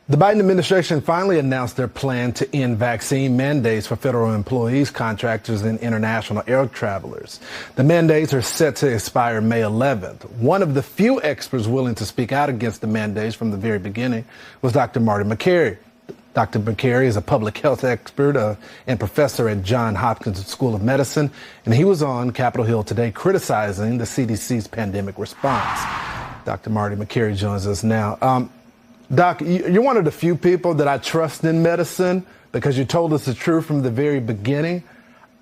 The Biden administration finally announced their plan to end vaccine mandates for federal employees, contractors, and international air travelers. The mandates are set to expire May 11th. One of the few experts willing to speak out against the mandates from the very beginning was Dr. Marty Makary. Dr. Makary is a public health expert and professor at Johns Hopkins School of Medicine, and he was on Capitol Hill today criticizing the CDC's pandemic response. Dr. Marty Makary joins us now. Doc, you're one of the few people that I trust in medicine because you told us the truth from the very beginning.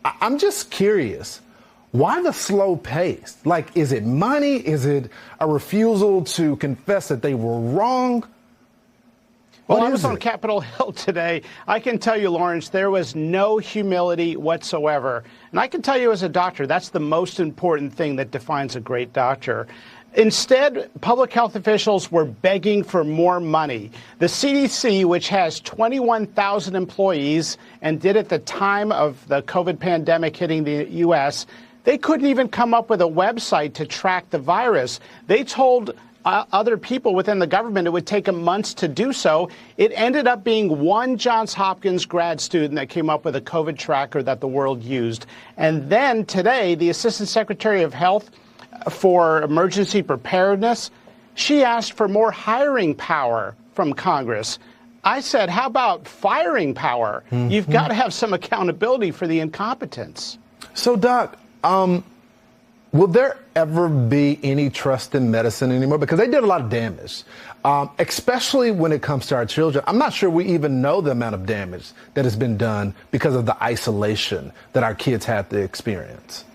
I'm just curious, why the slow pace? Like, is it money? Is it a refusal to confess that they were wrong? Well, I was on Capitol Hill today. I can tell you, Lawrence, there was no humility whatsoever. And I can tell you as a doctor, that's the most important thing that defines a great doctor. Instead, public health officials were begging for more money. The CDC, which has 21,000 employees and did at the time of the COVID pandemic hitting the U.S., they couldn't even come up with a website to track the virus. They told other people within the government it would take them months to do so. It ended up being one Johns Hopkins grad student that came up with a COVID tracker that the world used. And then today, the Assistant Secretary of Health for Emergency Preparedness, she asked for more hiring power from Congress. I said, how about firing power? Mm-hmm. You've got to have some accountability for the incompetence. So, Doc, will there ever be any trust in medicine anymore? Because they did a lot of damage, especially when it comes to our children. I'm not sure we even know the amount of damage that has been done because of the isolation that our kids had to experience.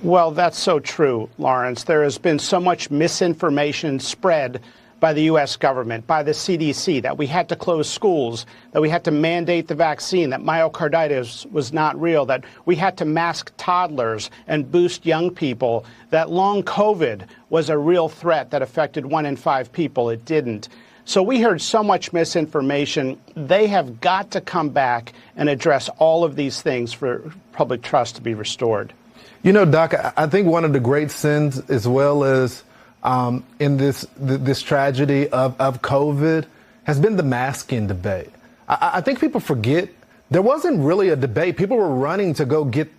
Well, that's so true, Lawrence. There has been so much misinformation spread by the U.S. government, by the CDC, that we had to close schools, that we had to mandate the vaccine, that myocarditis was not real, that we had to mask toddlers and boost young people, that long COVID was a real threat that affected 1 in 5 people. It didn't. So we heard so much misinformation. They have got to come back and address all of these things for public trust to be restored. You know, Doc, I think one of the great sins as well as in this tragedy of COVID has been the masking debate. I think people forget there wasn't really a debate. People were running to go get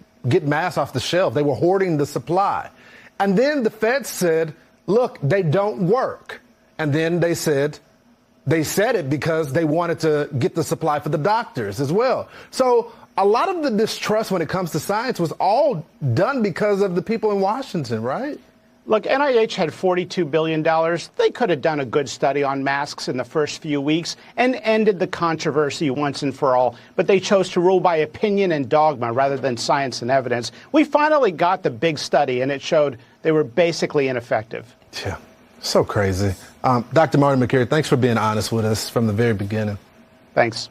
masks off the shelf. They were hoarding the supply. And then the feds said, look, they don't work. And then they said it because they wanted to get the supply for the doctors as well. So a lot of the distrust when it comes to science was all done because of the people in Washington, right? Look, NIH had $42 billion. They could have done a good study on masks in the first few weeks and ended the controversy once and for all. But they chose to rule by opinion and dogma rather than science and evidence. We finally got the big study, and it showed they were basically ineffective. Yeah, so crazy. Dr. Marty Makary, thanks for being honest with us from the very beginning. Thanks.